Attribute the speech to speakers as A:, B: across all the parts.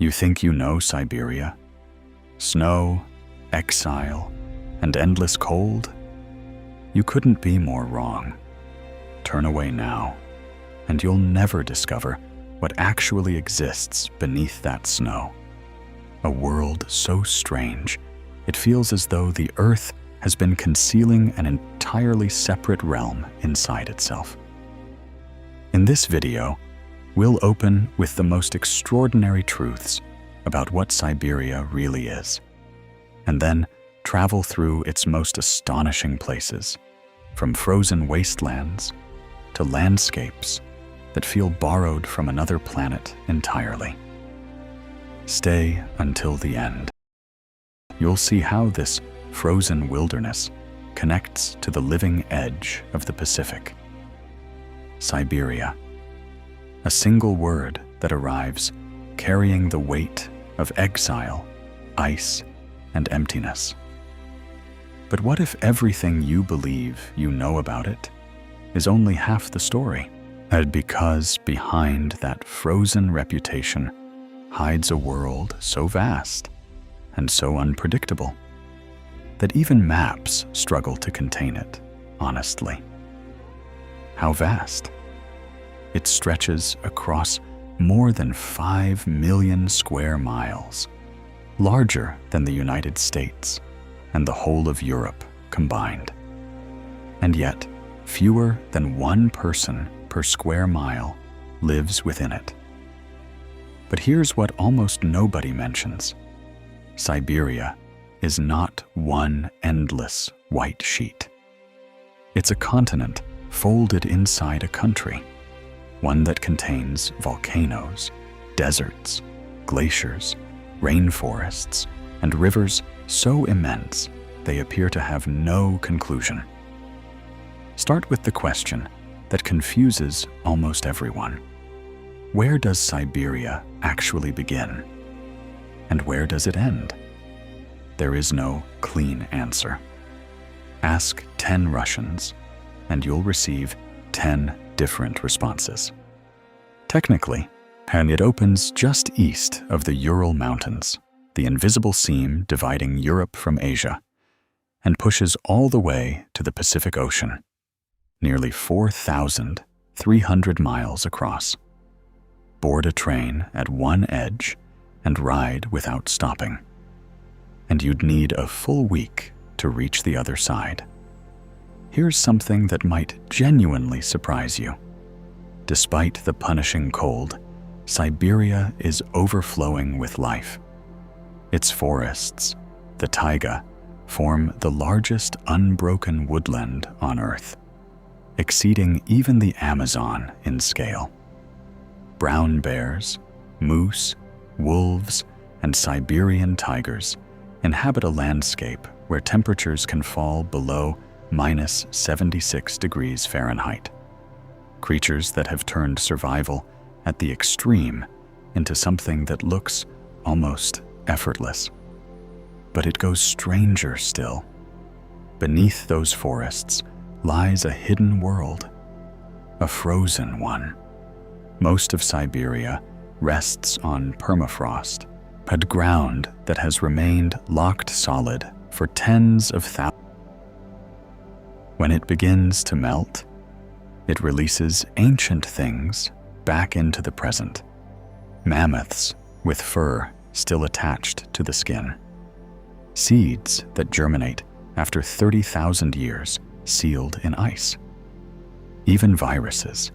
A: You think you know Siberia? Snow, exile, and endless cold? You couldn't be more wrong. Turn away now, and you'll never discover what actually exists beneath that snow. A world so strange, it feels as though the Earth has been concealing an entirely separate realm inside itself. In this video, we'll open with the most extraordinary truths about what Siberia really is, and then travel through its most astonishing places, from frozen wastelands to landscapes that feel borrowed from another planet entirely. Stay until the end. You'll see how this frozen wilderness connects to the living edge of the Pacific. Siberia, a single word that arrives carrying the weight of exile, ice, and emptiness. But what if everything you believe you know about it is only half the story? And because behind that frozen reputation hides a world so vast and so unpredictable that even maps struggle to contain it, honestly. How vast? It stretches across more than 5 million square miles, larger than the United States and the whole of Europe combined. And yet, fewer than 1 person per square mile lives within it. But here's what almost nobody mentions. Siberia is not one endless white sheet. It's a continent folded inside a country, one that contains volcanoes, deserts, glaciers, rainforests, and rivers so immense they appear to have no conclusion. Start with the question that confuses almost everyone. Where does Siberia actually begin? And where does it end? There is no clean answer. Ask 10 Russians, and you'll receive 10 different responses. Technically, and it opens just east of the Ural Mountains, the invisible seam dividing Europe from Asia, and pushes all the way to the Pacific Ocean, nearly 4,300 miles across. Board a train at one edge and ride without stopping, and you'd need a full week to reach the other side. Here's something that might genuinely surprise you. Despite the punishing cold, Siberia is overflowing with life. Its forests, the taiga, form the largest unbroken woodland on Earth, exceeding even the Amazon in scale. Brown bears, moose, wolves, and Siberian tigers inhabit a landscape where temperatures can fall below -76 degrees Fahrenheit. Creatures that have turned survival at the extreme into something that looks almost effortless. But it goes stranger still. Beneath those forests lies a hidden world, a frozen one. Most of Siberia rests on permafrost, a ground that has remained locked solid for tens of thousands. When it begins to melt, it releases ancient things back into the present. Mammoths with fur still attached to the skin. Seeds that germinate after 30,000 years sealed in ice. Even viruses,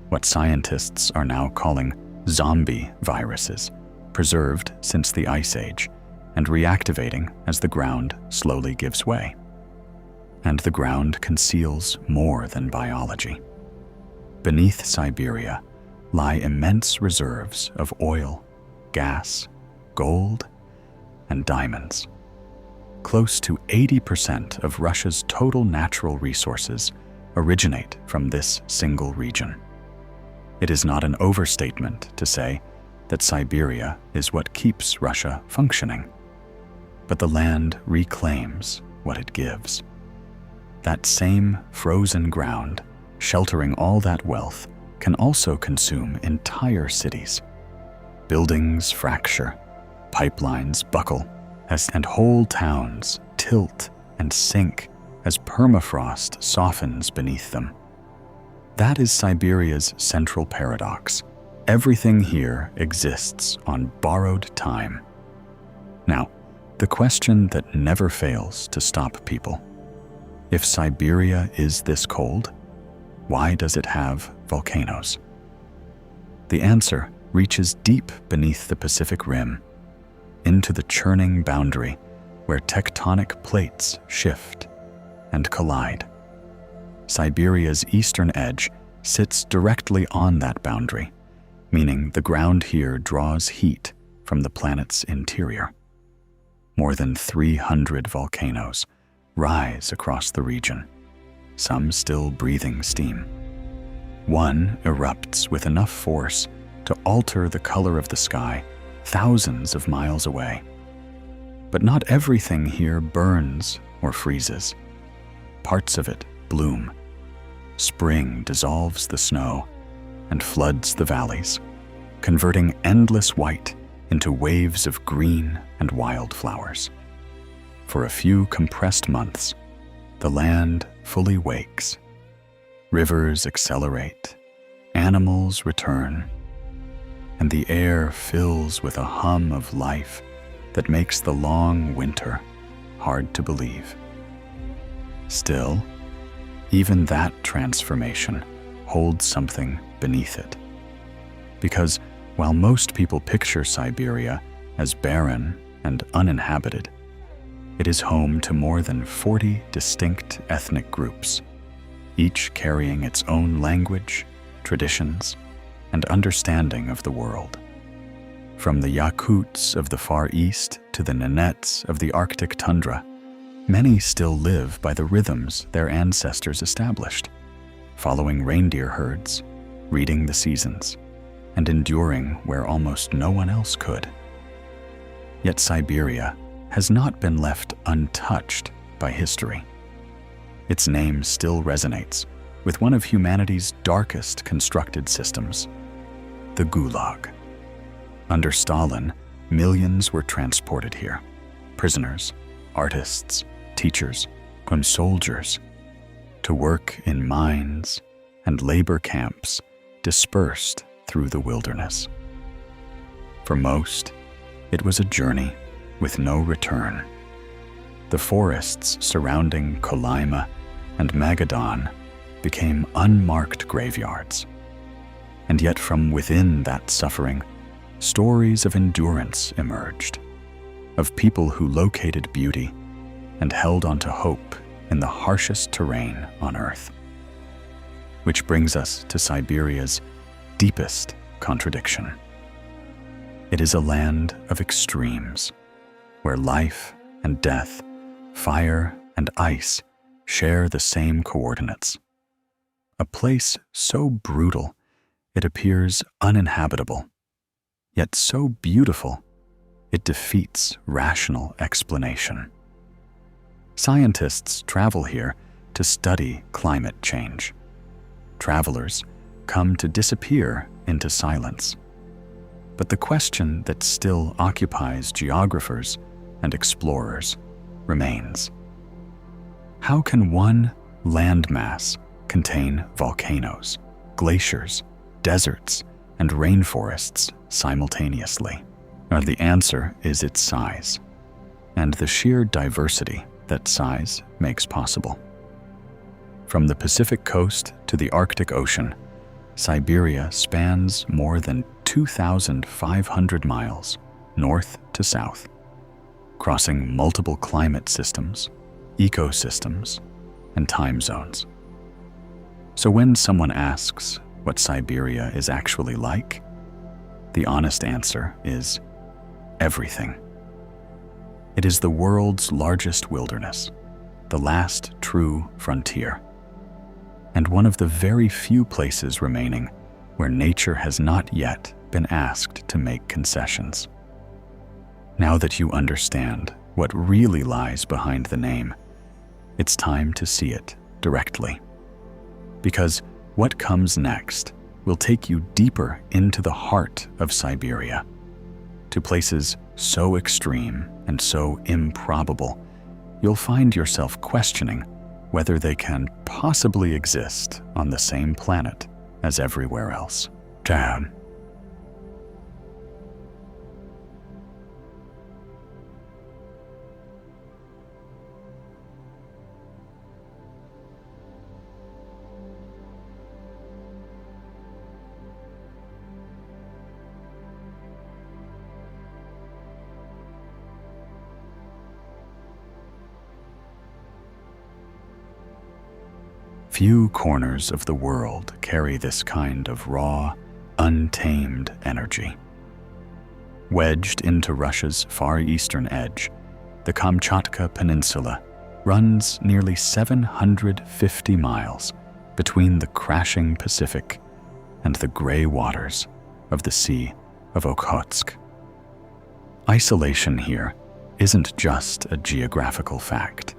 A: what scientists are now calling zombie viruses, preserved since the Ice Age and reactivating as the ground slowly gives way. And the ground conceals more than biology. Beneath Siberia lie immense reserves of oil, gas, gold, and diamonds. Close to 80% of Russia's total natural resources originate from this single region. It is not an overstatement to say that Siberia is what keeps Russia functioning. But the land reclaims what it gives. That same frozen ground, sheltering all that wealth, can also consume entire cities. Buildings fracture, pipelines buckle, and whole towns tilt and sink as permafrost softens beneath them. That is Siberia's central paradox. Everything here exists on borrowed time. Now, the question that never fails to stop people. If Siberia is this cold, why does it have volcanoes? The answer reaches deep beneath the Pacific Rim, into the churning boundary where tectonic plates shift and collide. Siberia's eastern edge sits directly on that boundary, meaning the ground here draws heat from the planet's interior. More than 300 volcanoes rise across the region, some still breathing steam. One erupts with enough force to alter the color of the sky thousands of miles away. But not everything here burns or freezes. Parts of it bloom. Spring dissolves the snow and floods the valleys, converting endless white into waves of green and wildflowers. For a few compressed months, the land fully wakes. Rivers accelerate, animals return, and the air fills with a hum of life that makes the long winter hard to believe. Still, even that transformation holds something beneath it. Because while most people picture Siberia as barren and uninhabited, it is home to more than 40 distinct ethnic groups, each carrying its own language, traditions, and understanding of the world. From the Yakuts of the Far East to the Nenets of the Arctic tundra, many still live by the rhythms their ancestors established, following reindeer herds, reading the seasons, and enduring where almost no one else could. Yet Siberia has not been left untouched by history. Its name still resonates with one of humanity's darkest constructed systems, the Gulag. Under Stalin, millions were transported here, prisoners, artists, teachers, and soldiers, to work in mines and labor camps dispersed through the wilderness. For most, it was a journey with no return. The forests surrounding Kolyma and Magadan became unmarked graveyards. And yet from within that suffering, stories of endurance emerged, of people who located beauty and held on to hope in the harshest terrain on Earth. Which brings us to Siberia's deepest contradiction. It is a land of extremes, where life and death, fire and ice share the same coordinates. A place so brutal it appears uninhabitable, yet so beautiful it defeats rational explanation. Scientists travel here to study climate change. Travelers come to disappear into silence. But the question that still occupies geographers and explorers remains. How can one landmass contain volcanoes, glaciers, deserts, and rainforests simultaneously? The answer is its size, and the sheer diversity that size makes possible. From the Pacific coast to the Arctic Ocean, Siberia spans more than 2,500 miles north to south, crossing multiple climate systems, ecosystems, and time zones. So when someone asks what Siberia is actually like, the honest answer is everything. It is the world's largest wilderness, the last true frontier, and one of the very few places remaining where nature has not yet been asked to make concessions. Now that you understand what really lies behind the name, it's time to see it directly. Because what comes next will take you deeper into the heart of Siberia, to places so extreme and so improbable, you'll find yourself questioning whether they can possibly exist on the same planet as everywhere else. Damn. Few corners of the world carry this kind of raw, untamed energy. Wedged into Russia's far eastern edge, the Kamchatka Peninsula runs nearly 750 miles between the crashing Pacific and the gray waters of the Sea of Okhotsk. Isolation here isn't just a geographical fact.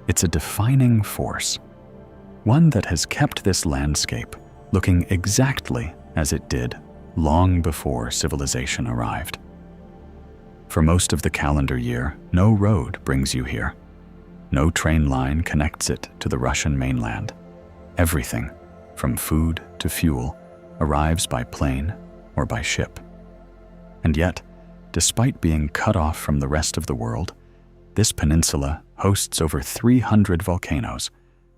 A: It's a defining force, one that has kept this landscape looking exactly as it did long before civilization arrived. For most of the calendar year, no road brings you here. No train line connects it to the Russian mainland. Everything, from food to fuel, arrives by plane or by ship. And yet, despite being cut off from the rest of the world, this peninsula hosts over 300 volcanoes,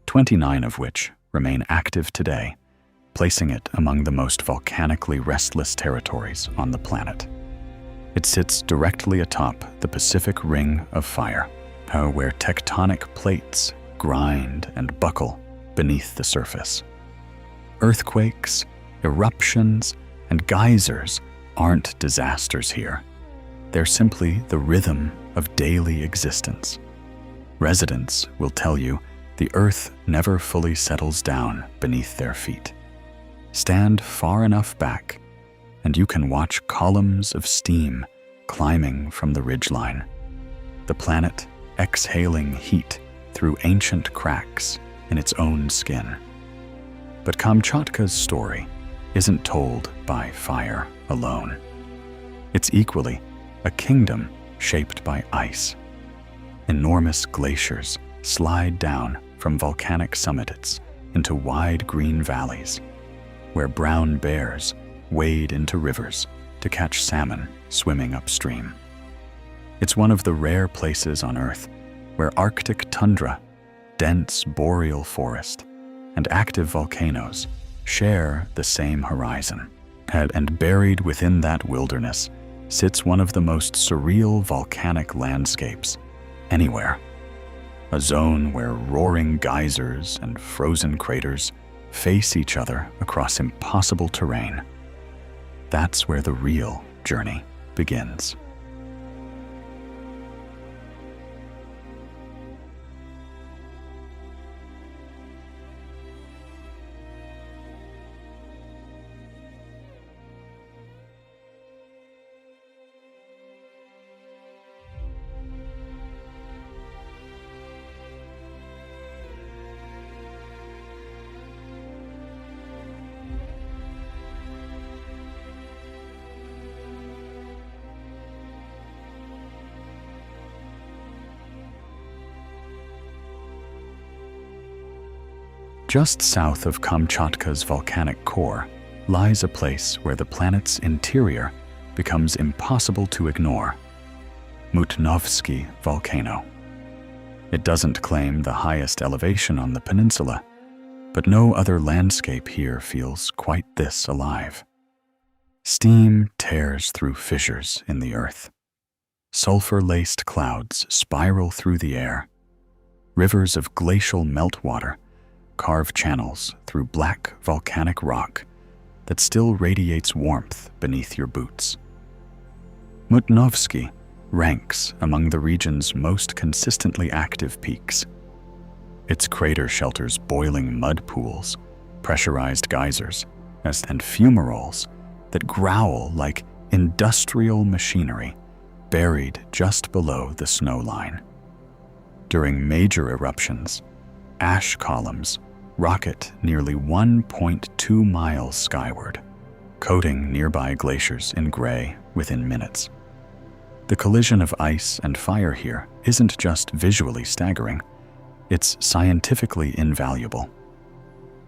A: 29 of which remain active today, placing it among the most volcanically restless territories on the planet. It sits directly atop the Pacific Ring of Fire, where tectonic plates grind and buckle beneath the surface. Earthquakes, eruptions, and geysers aren't disasters here. They're simply the rhythm of daily existence. Residents will tell you the earth never fully settles down beneath their feet. Stand far enough back, and you can watch columns of steam climbing from the ridgeline, the planet exhaling heat through ancient cracks in its own skin. But Kamchatka's story isn't told by fire alone. It's equally a kingdom shaped by ice. Enormous glaciers slide down from volcanic summits into wide green valleys, where brown bears wade into rivers to catch salmon swimming upstream. It's one of the rare places on Earth where Arctic tundra, dense boreal forest, and active volcanoes share the same horizon. And buried within that wilderness sits one of the most surreal volcanic landscapes anywhere. A zone where roaring geysers and frozen craters face each other across impossible terrain. That's where the real journey begins. Just south of Kamchatka's volcanic core lies a place where the planet's interior becomes impossible to ignore: Mutnovsky Volcano. It doesn't claim the highest elevation on the peninsula, but no other landscape here feels quite this alive. Steam tears through fissures in the earth. Sulfur-laced clouds spiral through the air. Rivers of glacial meltwater carve channels through black volcanic rock that still radiates warmth beneath your boots. Mutnovsky ranks among the region's most consistently active peaks. Its crater shelters boiling mud pools, pressurized geysers, and fumaroles that growl like industrial machinery buried just below the snow line. During major eruptions, ash columns rocket nearly 1.2 miles skyward, coating nearby glaciers in gray within minutes. The collision of ice and fire here isn't just visually staggering, it's scientifically invaluable.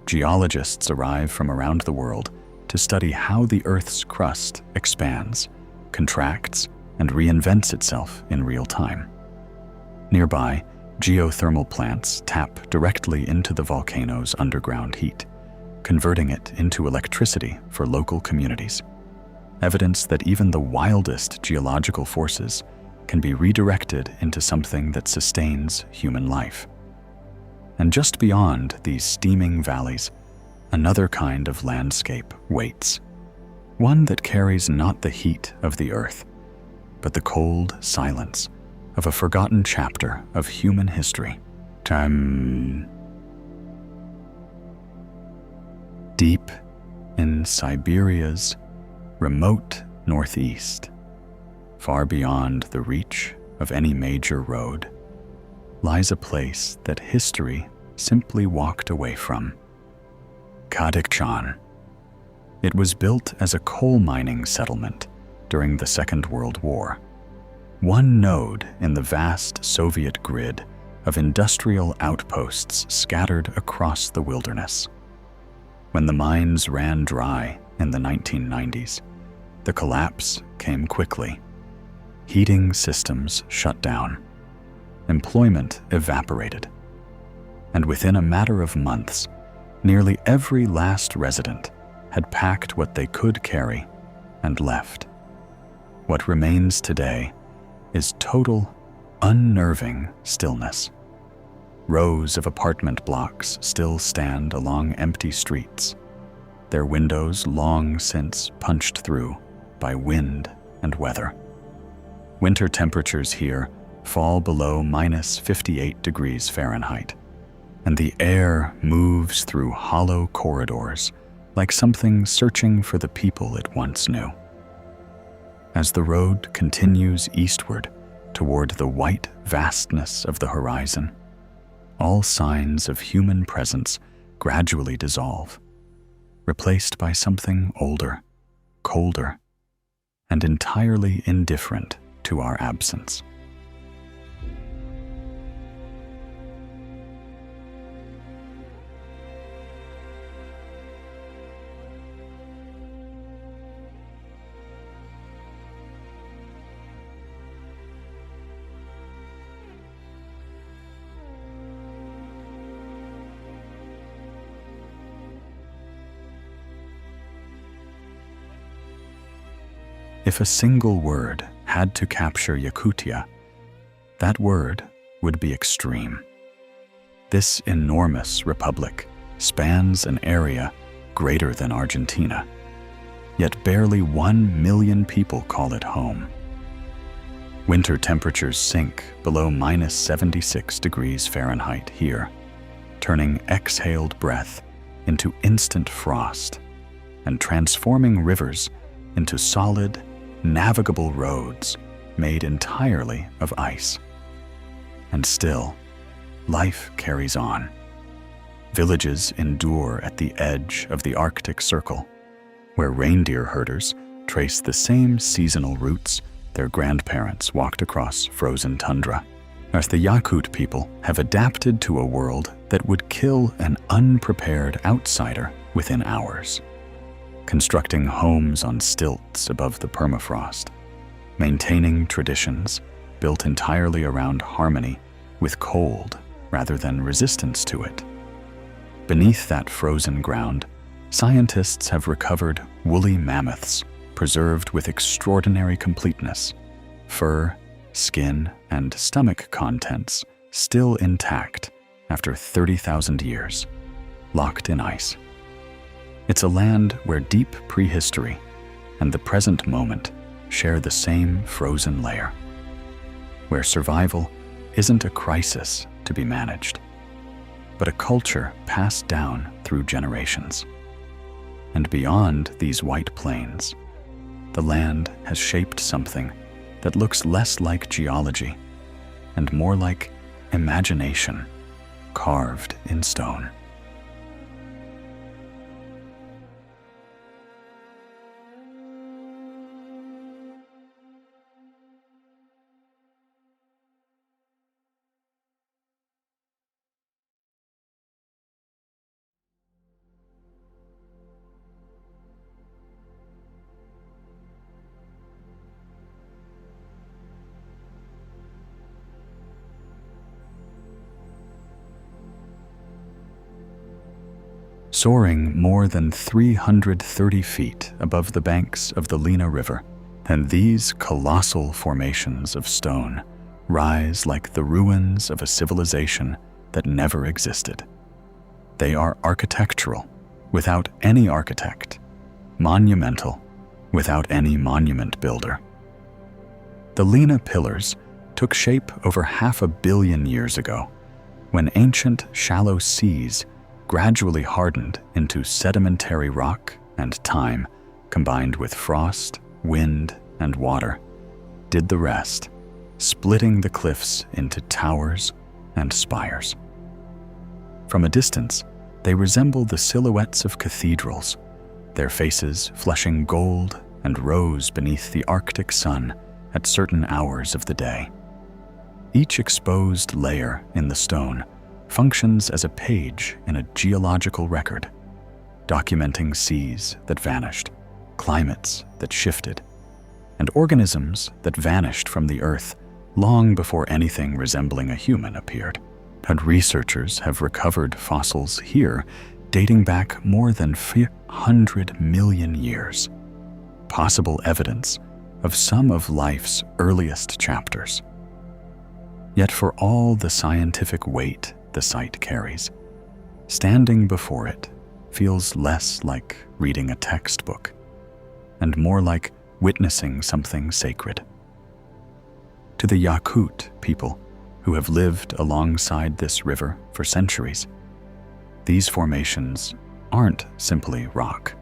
A: Geologists arrive from around the world to study how the Earth's crust expands, contracts, and reinvents itself in real time. Nearby, geothermal plants tap directly into the volcano's underground heat, converting it into electricity for local communities. Evidence that even the wildest geological forces can be redirected into something that sustains human life. And just beyond these steaming valleys, another kind of landscape waits. One that carries not the heat of the earth, but the cold silence of a forgotten chapter of human history. Deep in Siberia's remote northeast, far beyond the reach of any major road, lies a place that history simply walked away from. Kadikchan. It was built as a coal mining settlement during the Second World War, one node in the vast Soviet grid of industrial outposts scattered across the wilderness. When the mines ran dry in the 1990s, the collapse came quickly. Heating systems shut down. Employment evaporated. And within a matter of months, nearly every last resident had packed what they could carry and left. What remains today is total, unnerving stillness. Rows of apartment blocks still stand along empty streets, their windows long since punched through by wind and weather. Winter temperatures here fall below -58 degrees Fahrenheit, and the air moves through hollow corridors like something searching for the people it once knew. As the road continues eastward toward the white vastness of the horizon, all signs of human presence gradually dissolve, replaced by something older, colder, and entirely indifferent to our absence. If a single word had to capture Yakutia, that word would be extreme. This enormous republic spans an area greater than Argentina, yet barely 1 million people call it home. Winter temperatures sink below -76 degrees Fahrenheit here, turning exhaled breath into instant frost and transforming rivers into solid, navigable roads made entirely of ice. And still, life carries on. Villages endure at the edge of the Arctic Circle, where reindeer herders trace the same seasonal routes their grandparents walked across frozen tundra. As the Yakut people have adapted to a world that would kill an unprepared outsider within hours, constructing homes on stilts above the permafrost, maintaining traditions built entirely around harmony with cold rather than resistance to it. Beneath that frozen ground, scientists have recovered woolly mammoths preserved with extraordinary completeness, fur, skin, and stomach contents still intact after 30,000 years, locked in ice. It's a land where deep prehistory and the present moment share the same frozen layer, where survival isn't a crisis to be managed, but a culture passed down through generations. And beyond these white plains, the land has shaped something that looks less like geology and more like imagination carved in stone. soaring more than 330 feet above the banks of the Lena River. And these colossal formations of stone rise like the ruins of a civilization that never existed. They are architectural, without any architect, monumental, without any monument builder. The Lena Pillars took shape over 500 million years ago, when ancient shallow seas gradually hardened into sedimentary rock, and time, combined with frost, wind, and water, did the rest, splitting the cliffs into towers and spires. From a distance, they resemble the silhouettes of cathedrals, their faces flushing gold and rose beneath the Arctic sun at certain hours of the day. Each exposed layer in the stone functions as a page in a geological record, documenting seas that vanished, climates that shifted, and organisms that vanished from the earth long before anything resembling a human appeared. And researchers have recovered fossils here dating back more than 400 million years, possible evidence of some of life's earliest chapters. Yet for all the scientific weight the site carries, standing before it feels less like reading a textbook and more like witnessing something sacred. To the Yakut people who have lived alongside this river for centuries, these formations aren't simply rock.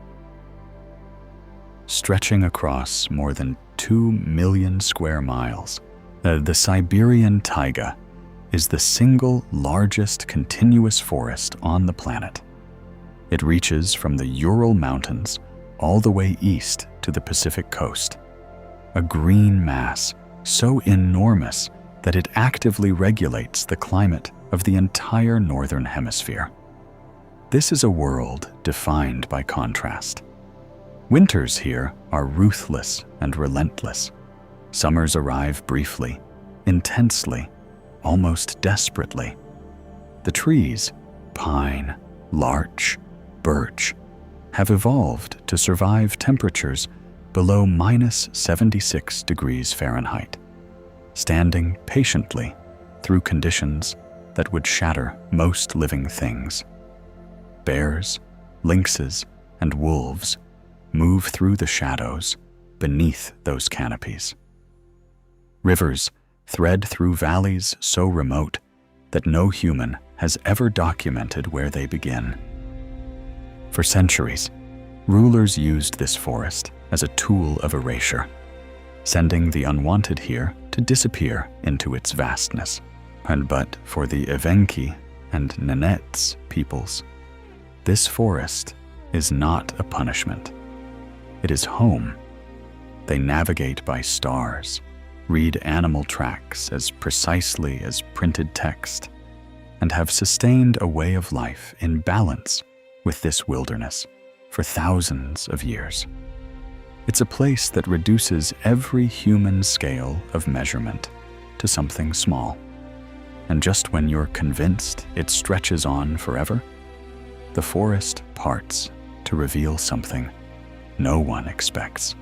A: Stretching across more than 2 million square miles, the Siberian Taiga is the single largest continuous forest on the planet. It reaches from the Ural Mountains all the way east to the Pacific coast, a green mass so enormous that it actively regulates the climate of the entire northern hemisphere. This is a world defined by contrast. Winters here are ruthless and relentless. Summers arrive briefly, intensely, almost desperately. The trees, pine, larch, birch, have evolved to survive temperatures below -76 degrees Fahrenheit, standing patiently through conditions that would shatter most living things. Bears, lynxes, and wolves move through the shadows beneath those canopies. Rivers thread through valleys so remote that no human has ever documented where they begin. For centuries, rulers used this forest as a tool of erasure, sending the unwanted here to disappear into its vastness. But for the Evenki and Nenets peoples, this forest is not a punishment. It is home. They navigate by stars, read animal tracks as precisely as printed text, and have sustained a way of life in balance with this wilderness for thousands of years. It's a place that reduces every human scale of measurement to something small. And just when you're convinced it stretches on forever, the forest parts to reveal something no one expects.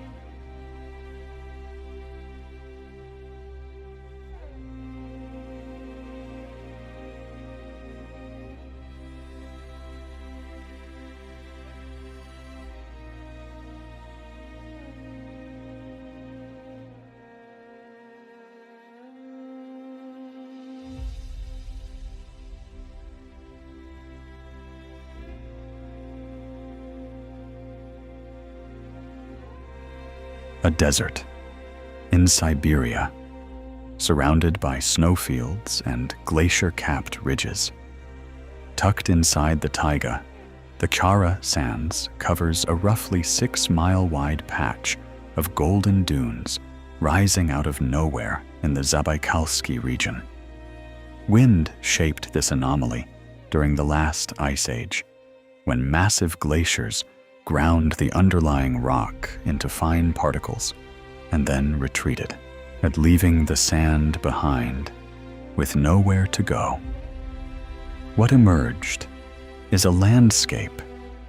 A: A desert in Siberia, surrounded by snowfields and glacier-capped ridges. Tucked inside the taiga, the Chara Sands covers a roughly 6-mile-wide patch of golden dunes rising out of nowhere in the Zabaikalsky region. Wind shaped this anomaly during the last ice age, when massive glaciers ground the underlying rock into fine particles and then retreated, and leaving the sand behind with nowhere to go. What emerged is a landscape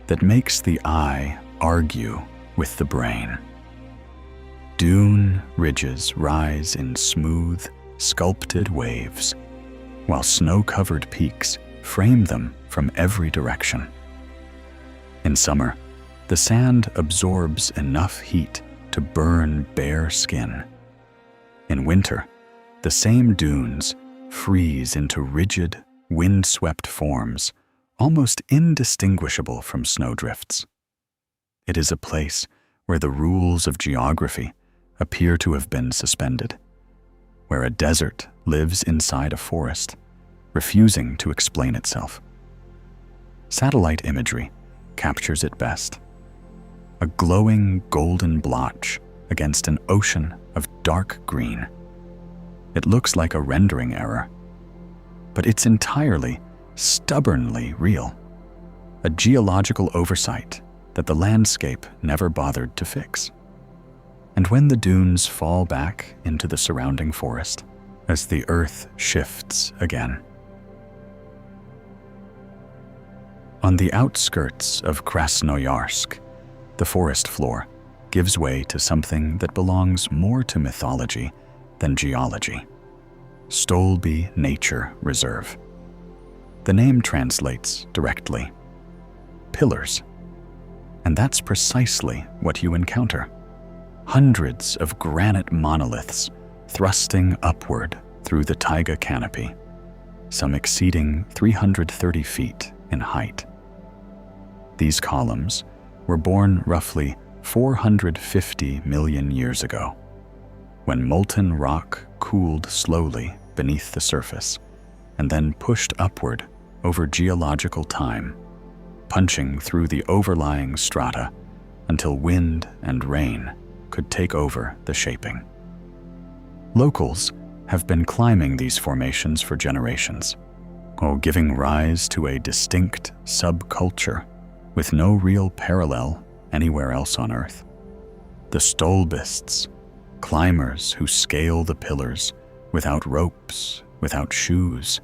A: that makes the eye argue with the brain. Dune ridges rise in smooth, sculpted waves, while snow-covered peaks frame them from every direction. In summer, the sand absorbs enough heat to burn bare skin. In winter, the same dunes freeze into rigid, wind-swept forms, almost indistinguishable from snowdrifts. It is a place where the rules of geography appear to have been suspended, where a desert lives inside a forest, refusing to explain itself. Satellite imagery captures it best. A glowing golden blotch against an ocean of dark green. It looks like a rendering error, but it's entirely, stubbornly real. A geological oversight that the landscape never bothered to fix. And when the dunes fall back into the surrounding forest, as the earth shifts again. On the outskirts of Krasnoyarsk, the forest floor gives way to something that belongs more to mythology than geology. Stolby Nature Reserve. The name translates directly. Pillars. And that's precisely what you encounter. Hundreds of granite monoliths thrusting upward through the taiga canopy, some exceeding 330 feet in height. These columns were born roughly 450 million years ago, when molten rock cooled slowly beneath the surface and then pushed upward over geological time, punching through the overlying strata until wind and rain could take over the shaping. Locals have been climbing these formations for generations, giving rise to a distinct subculture with no real parallel anywhere else on Earth. The Stolbists, climbers who scale the pillars without ropes, without shoes,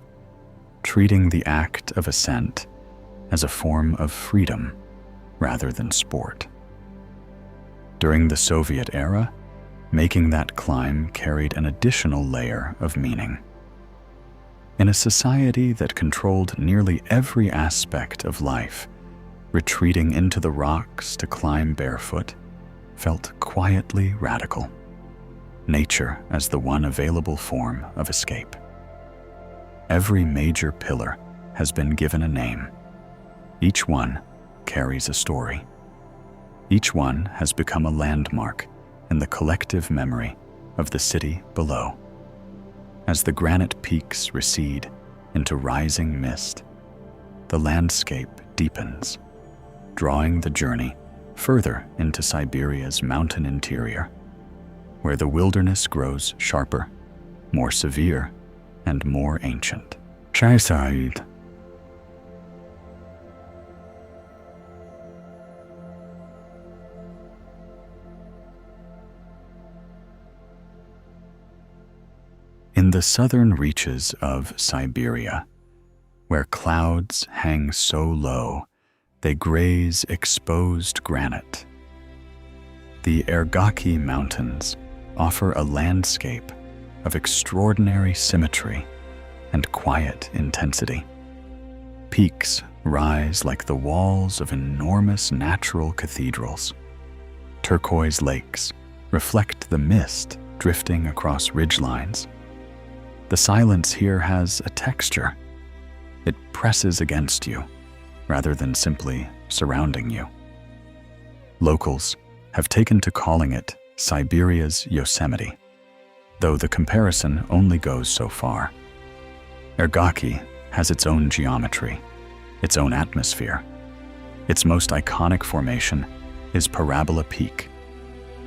A: treating the act of ascent as a form of freedom rather than sport. During the Soviet era, making that climb carried an additional layer of meaning. In a society that controlled nearly every aspect of life, retreating into the rocks to climb barefoot felt quietly radical. Nature as the one available form of escape. Every major pillar has been given a name. Each one carries a story. Each one has become a landmark in the collective memory of the city below. As the granite peaks recede into rising mist, the landscape deepens, drawing the journey further into Siberia's mountain interior, where the wilderness grows sharper, more severe, and more ancient. Chara Sands. In the southern reaches of Siberia, where clouds hang so low they graze exposed granite, the Ergaki Mountains offer a landscape of extraordinary symmetry and quiet intensity. Peaks rise like the walls of enormous natural cathedrals. Turquoise lakes reflect the mist drifting across ridgelines. The silence here has a texture. It presses against you, rather than simply surrounding you. Locals have taken to calling it Siberia's Yosemite, though the comparison only goes so far. Ergaki has its own geometry, its own atmosphere. Its most iconic formation is Parabola Peak,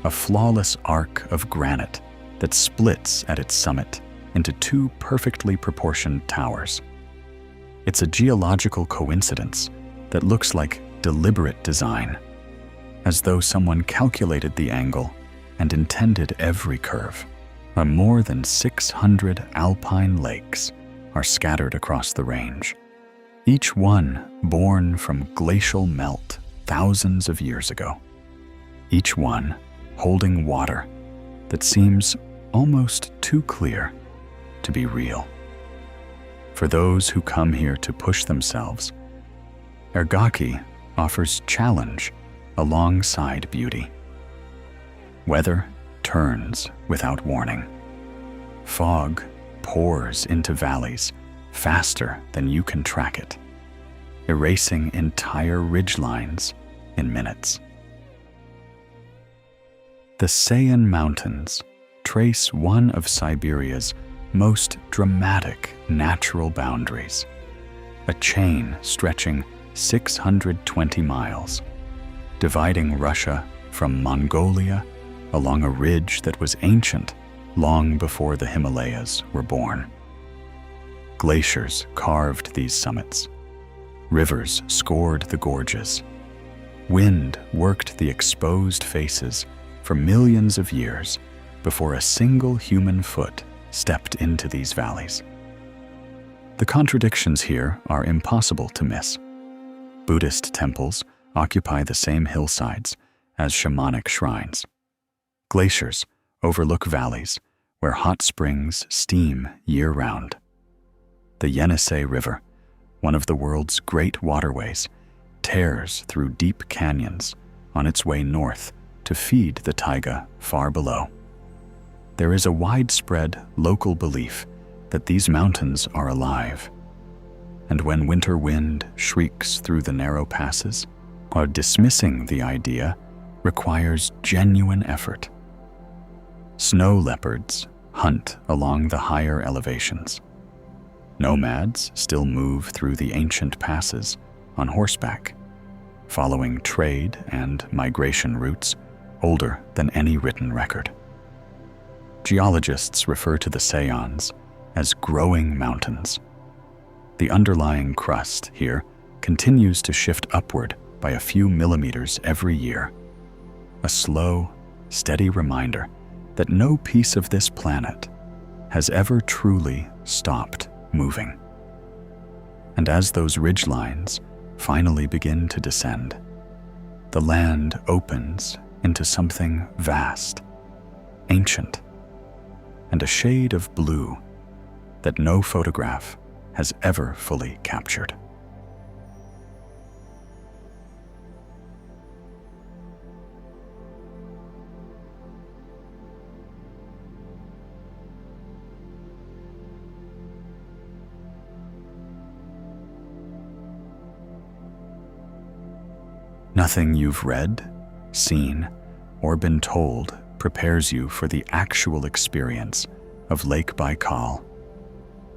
A: a flawless arc of granite that splits at its summit into two perfectly proportioned towers. It's a geological coincidence that looks like deliberate design, as though someone calculated the angle and intended every curve. More than 600 alpine lakes are scattered across the range, each one born from glacial melt thousands of years ago, each one holding water that seems almost too clear to be real. For those who come here to push themselves, Ergaki offers challenge alongside beauty. Weather turns without warning. Fog pours into valleys faster than you can track it, erasing entire ridgelines in minutes. The Sayan Mountains trace one of Siberia's most dramatic natural boundaries, a chain stretching 620 miles, dividing Russia from Mongolia along a ridge that was ancient long before the Himalayas were born. Glaciers carved these summits. Rivers scored the gorges. Wind worked the exposed faces for millions of years before a single human foot stepped into these valleys. The contradictions here are impossible to miss. Buddhist temples occupy the same hillsides as shamanic shrines. Glaciers overlook valleys where hot springs steam year-round. The Yenisei River, one of the world's great waterways, tears through deep canyons on its way north to feed the taiga far below. There is a widespread local belief that these mountains are alive, and when winter wind shrieks through the narrow passes, dismissing the idea requires genuine effort. Snow leopards hunt along the higher elevations. Nomads still move through the ancient passes on horseback, following trade and migration routes older than any written record. Geologists refer to the Sayans as growing mountains. The underlying crust here continues to shift upward by a few millimeters every year, a slow, steady reminder that no piece of this planet has ever truly stopped moving. And as those ridgelines finally begin to descend, the land opens into something vast, ancient, and a shade of blue that no photograph has ever fully captured. Nothing you've read, seen, or been told prepares you for the actual experience of Lake Baikal,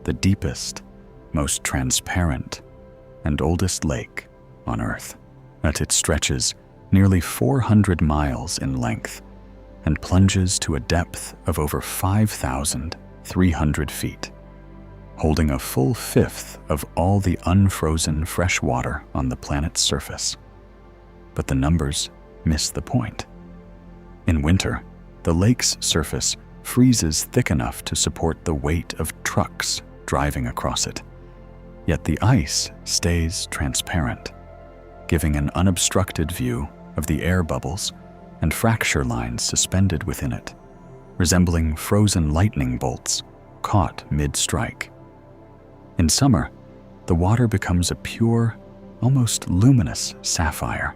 A: the deepest, most transparent, and oldest lake on Earth. It stretches nearly 400 miles in length and plunges to a depth of over 5,300 feet, holding a full fifth of all the unfrozen fresh water on the planet's surface. But the numbers miss the point. In winter, the lake's surface freezes thick enough to support the weight of trucks driving across it. Yet the ice stays transparent, giving an unobstructed view of the air bubbles and fracture lines suspended within it, resembling frozen lightning bolts caught mid-strike. In summer, the water becomes a pure, almost luminous sapphire.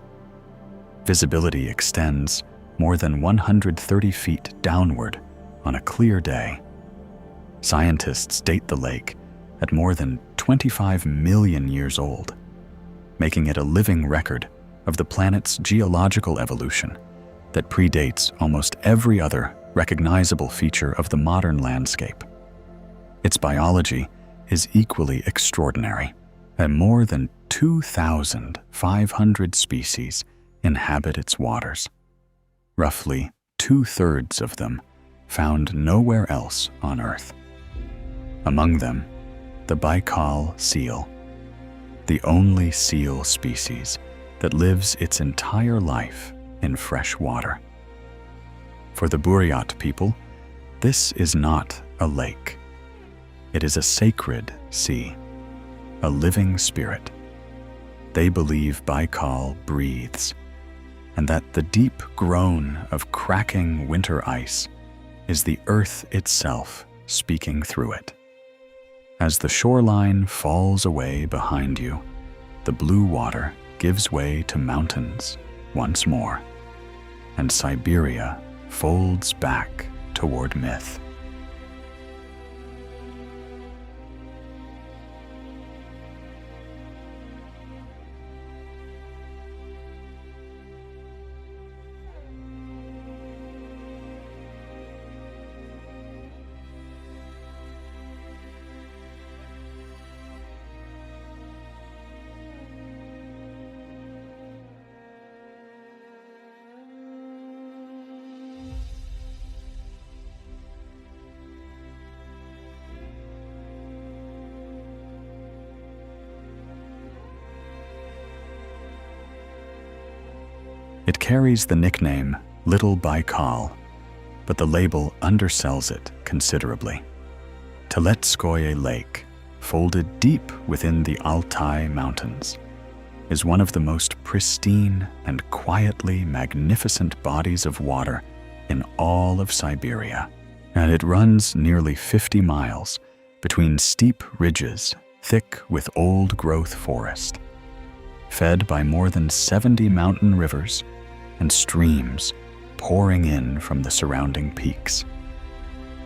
A: Visibility extends more than 130 feet downward on a clear day. Scientists date the lake at more than 25 million years old, making it a living record of the planet's geological evolution that predates almost every other recognizable feature of the modern landscape. Its biology is equally extraordinary, and more than 2,500 species inhabit its waters, roughly 2/3 of them found nowhere else on Earth. Among them, the Baikal seal, the only seal species that lives its entire life in fresh water. For the Buryat people, this is not a lake. It is a sacred sea, a living spirit. They believe Baikal breathes, and that the deep groan of cracking winter ice is the earth itself speaking through it. As the shoreline falls away behind you, the blue water gives way to mountains once more, and Siberia folds back toward myth. It carries the nickname Little Baikal, but the label undersells it considerably. Teletskoye Lake, folded deep within the Altai Mountains, is one of the most pristine and quietly magnificent bodies of water in all of Siberia, and it runs nearly 50 miles between steep ridges thick with old-growth forest, fed by more than 70 mountain rivers and streams pouring in from the surrounding peaks.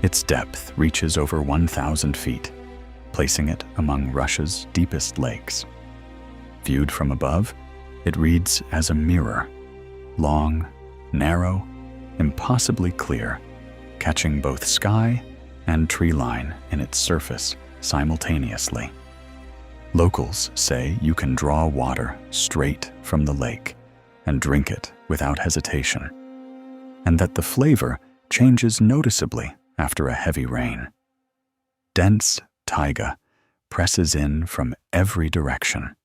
A: Its depth reaches over 1,000 feet, placing it among Russia's deepest lakes. Viewed from above, it reads as a mirror, long, narrow, impossibly clear, catching both sky and tree line in its surface simultaneously. Locals say you can draw water straight from the lake and drink it without hesitation, and that the flavor changes noticeably after a heavy rain. Dense taiga presses in from every direction,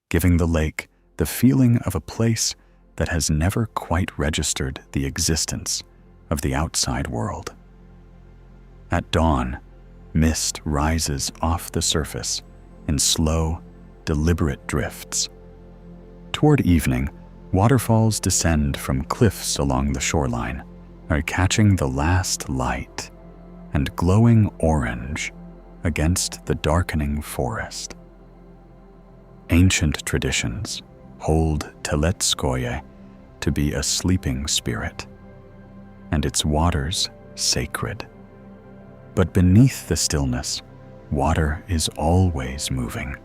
A: giving the lake the feeling of a place that has never quite registered the existence of the outside world. At dawn, mist rises off the surface in slow, deliberate drifts. Toward evening, waterfalls descend from cliffs along the shoreline, are catching the last light and glowing orange against the darkening forest. Ancient traditions hold Teletskoye to be a sleeping spirit, and its waters sacred. But beneath the stillness, water is always moving,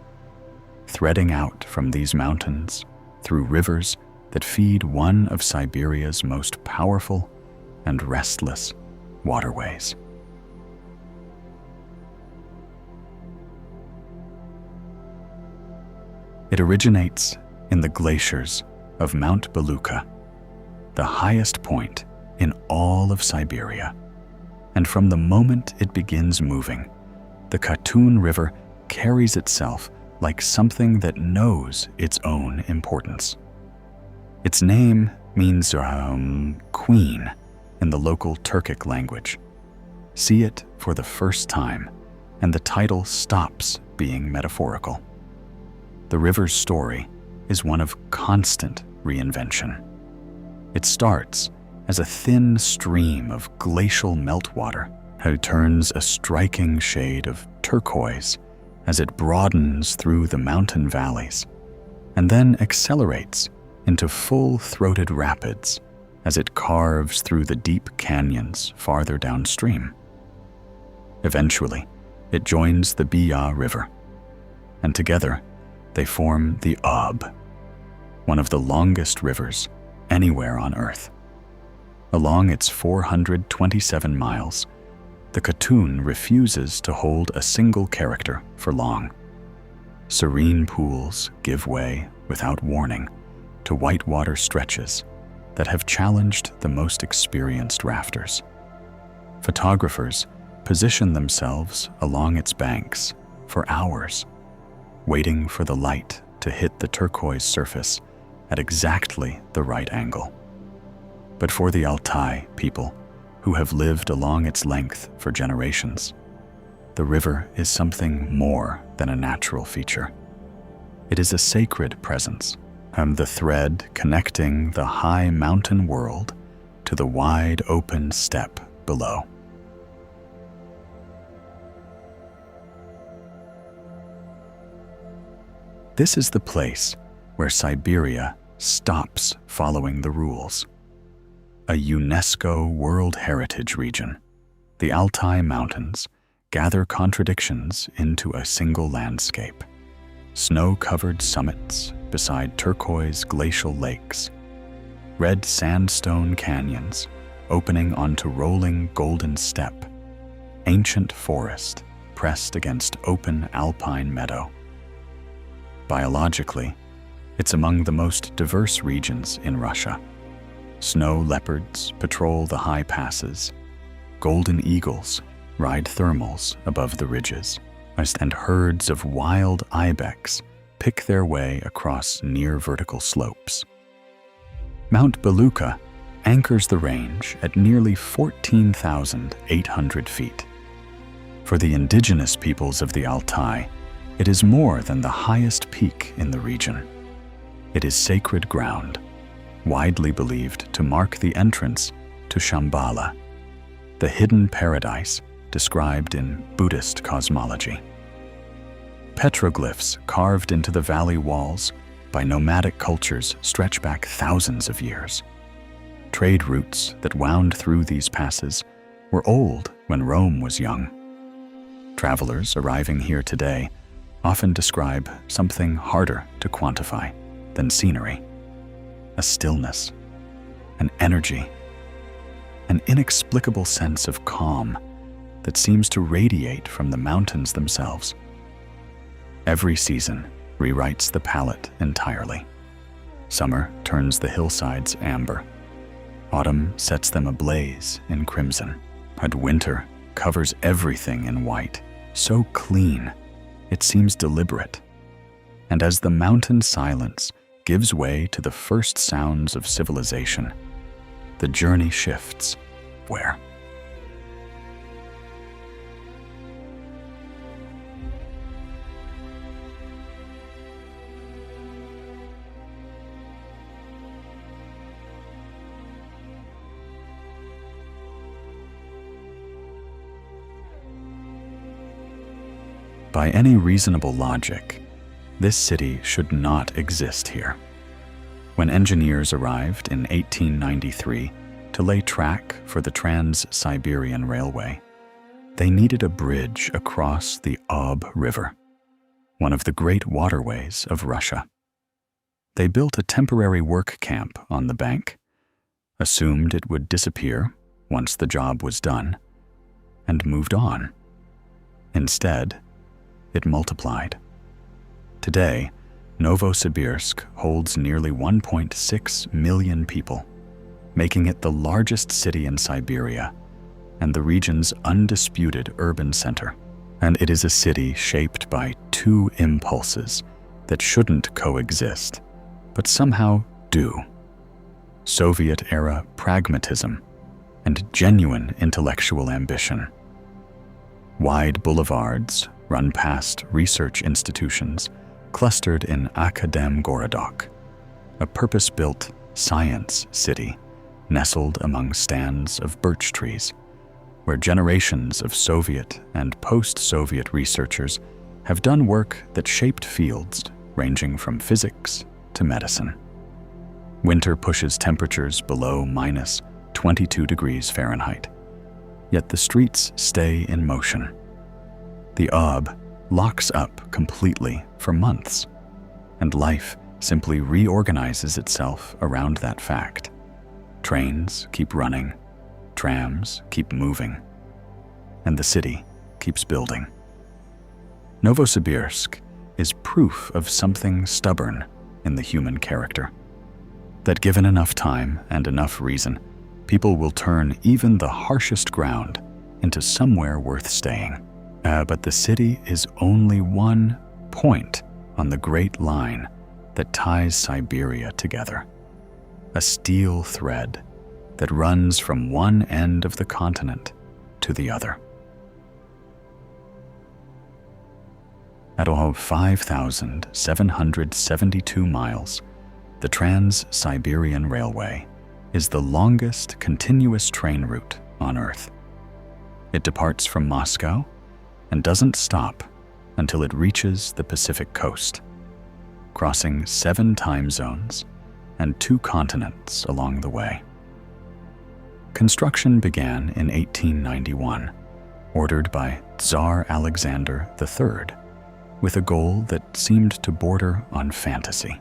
A: threading out from these mountains through rivers that feed one of Siberia's most powerful and restless waterways. It originates in the glaciers of Mount Beluka, the highest point in all of Siberia, and from the moment it begins moving, the Katun River carries itself like something that knows its own importance. Its name means queen in the local Turkic language. See it for the first time, and the title stops being metaphorical. The river's story is one of constant reinvention. It starts as a thin stream of glacial meltwater who turns a striking shade of turquoise as it broadens through the mountain valleys, and then accelerates into full-throated rapids as it carves through the deep canyons farther downstream. Eventually, it joins the Biya River, and together they form the Ob, one of the longest rivers anywhere on Earth. Along its 427 miles, the Katun refuses to hold a single character for long. Serene pools give way without warning to whitewater stretches that have challenged the most experienced rafters. Photographers position themselves along its banks for hours, waiting for the light to hit the turquoise surface at exactly the right angle. But for the Altai people, who have lived along its length for generations, the river is something more than a natural feature. It is a sacred presence, and the thread connecting the high mountain world to the wide open steppe below. This is the place where Siberia stops following the rules. A UNESCO World Heritage region, the Altai Mountains gather contradictions into a single landscape. Snow-covered summits beside turquoise glacial lakes, red sandstone canyons opening onto rolling golden steppe, ancient forest pressed against open alpine meadow. Biologically, it's among the most diverse regions in Russia. Snow leopards patrol the high passes, golden eagles ride thermals above the ridges, and herds of wild ibex pick their way across near vertical slopes. Mount Belukha anchors the range at nearly 14,800 feet. For the indigenous peoples of the Altai, it is more than the highest peak in the region. It is sacred ground, widely believed to mark the entrance to Shambhala, the hidden paradise described in Buddhist cosmology. Petroglyphs carved into the valley walls by nomadic cultures stretch back thousands of years. Trade routes that wound through these passes were old when Rome was young. Travelers arriving here today often describe something harder to quantify than scenery: a stillness, an energy, an inexplicable sense of calm that seems to radiate from the mountains themselves. Every season rewrites the palette entirely. Summer turns the hillsides amber. Autumn sets them ablaze in crimson, and winter covers everything in white, so clean it seems deliberate. And as the mountain silence gives way to the first sounds of civilization, the journey shifts. Where? By any reasonable logic, this city should not exist here. When engineers arrived in 1893 to lay track for the Trans-Siberian Railway, they needed a bridge across the Ob River, one of the great waterways of Russia. They built a temporary work camp on the bank, assumed it would disappear once the job was done, and moved on. Instead, it multiplied. Today, Novosibirsk holds nearly 1.6 million people, making it the largest city in Siberia and the region's undisputed urban center. And it is a city shaped by two impulses that shouldn't coexist, but somehow do: Soviet-era pragmatism and genuine intellectual ambition. Wide boulevards run past research institutions clustered in Akademgorodok, a purpose-built science city nestled among stands of birch trees, where generations of Soviet and post-Soviet researchers have done work that shaped fields ranging from physics to medicine. Winter pushes temperatures below minus 22 degrees Fahrenheit, yet the streets stay in motion. The Ob locks up completely for months, and life simply reorganizes itself around that fact. Trains keep running, trams keep moving, and the city keeps building. Novosibirsk is proof of something stubborn in the human character, that given enough time and enough reason, people will turn even the harshest ground into somewhere worth staying. But the city is only one point on the great line that ties Siberia together, a steel thread that runs from one end of the continent to the other. At all 5,772 miles, the Trans-Siberian Railway is the longest continuous train route on Earth. It departs from Moscow and doesn't stop until it reaches the Pacific coast, crossing 7 time zones and 2 continents along the way. Construction began in 1891, ordered by Tsar Alexander III, with a goal that seemed to border on fantasy: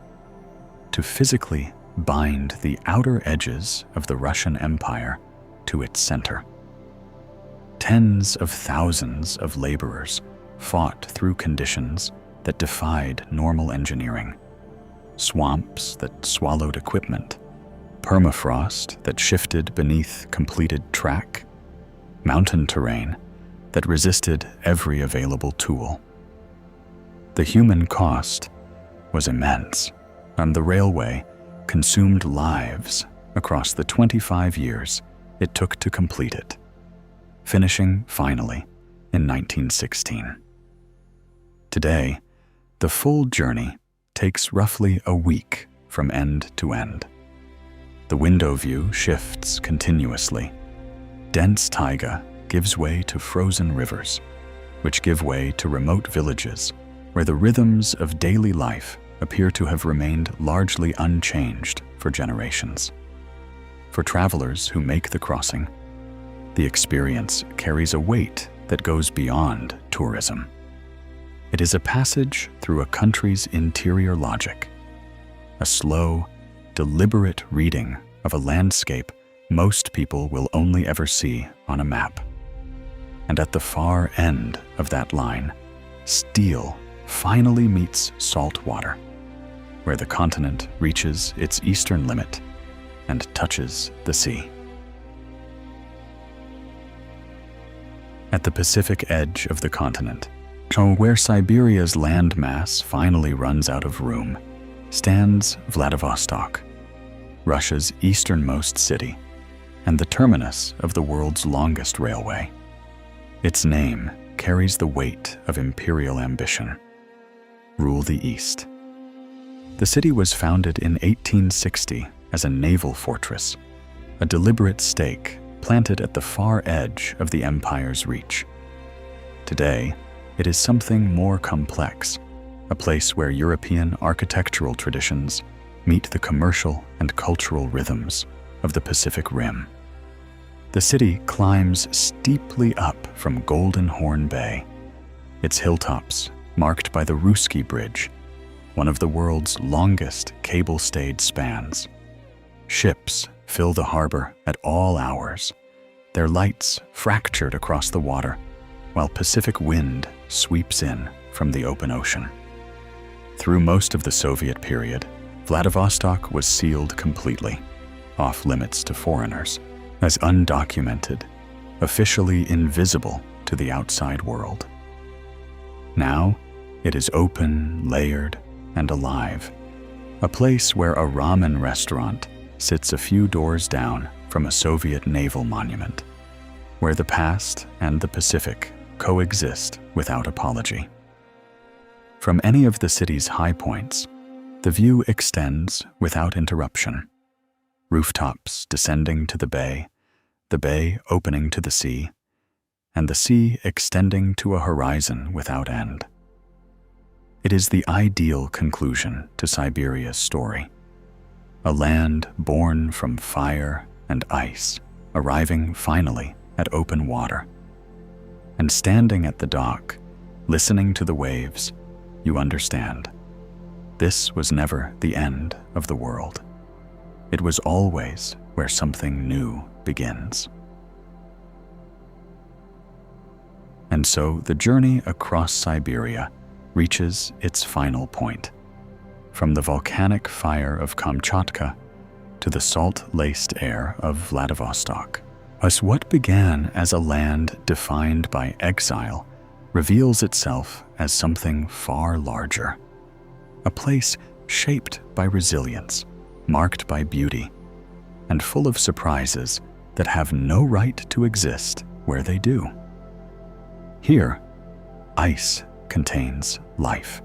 A: to physically bind the outer edges of the Russian Empire to its center. Tens of thousands of laborers fought through conditions that defied normal engineering: swamps that swallowed equipment, permafrost that shifted beneath completed track, mountain terrain that resisted every available tool. The human cost was immense, and the railway consumed lives across the 25 years it took to complete it, finishing finally in 1916. Today, the full journey takes roughly a week from end to end. The window view shifts continuously. Dense taiga gives way to frozen rivers, which give way to remote villages where the rhythms of daily life appear to have remained largely unchanged for generations. For travelers who make the crossing, the experience carries a weight that goes beyond tourism. It is a passage through a country's interior logic, a slow, deliberate reading of a landscape most people will only ever see on a map. And at the far end of that line, steel finally meets salt water, where the continent reaches its eastern limit and touches the sea. At the Pacific edge of the continent, where Siberia's landmass finally runs out of room, stands Vladivostok, Russia's easternmost city and the terminus of the world's longest railway. Its name carries the weight of imperial ambition: rule the East. The city was founded in 1860 as a naval fortress, a deliberate stake planted at the far edge of the empire's reach. Today, it is something more complex, a place where European architectural traditions meet the commercial and cultural rhythms of the Pacific Rim. The city climbs steeply up from Golden Horn Bay, its hilltops marked by the Ruski Bridge, one of the world's longest cable-stayed spans. Ships fill the harbor at all hours, their lights fractured across the water, while Pacific wind sweeps in from the open ocean. Through most of the Soviet period, Vladivostok was sealed completely, off limits to foreigners, as undocumented, officially invisible to the outside world. Now, it is open, layered, and alive, a place where a ramen restaurant sits a few doors down from a Soviet naval monument, where the past and the Pacific coexist without apology. From any of the city's high points, the view extends without interruption. Rooftops descending to the bay opening to the sea, and the sea extending to a horizon without end. It is the ideal conclusion to Siberia's story. A land born from fire and ice, arriving finally at open water. And standing at the dock, listening to the waves, you understand. This was never the end of the world. It was always where something new begins. And so the journey across Siberia reaches its final point, from the volcanic fire of Kamchatka to the salt-laced air of Vladivostok. As what began as a land defined by exile reveals itself as something far larger, a place shaped by resilience, marked by beauty, and full of surprises that have no right to exist where they do. Here, ice contains life.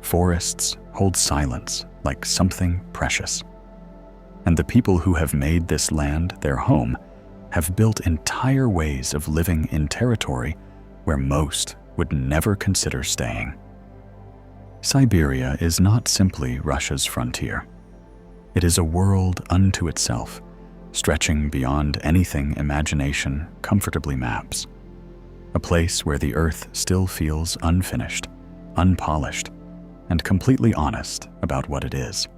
A: Forests hold silence like something precious. And the people who have made this land their home have built entire ways of living in territory where most would never consider staying. Siberia is not simply Russia's frontier. It is a world unto itself, stretching beyond anything imagination comfortably maps. A place where the earth still feels unfinished, unpolished, and completely honest about what it is.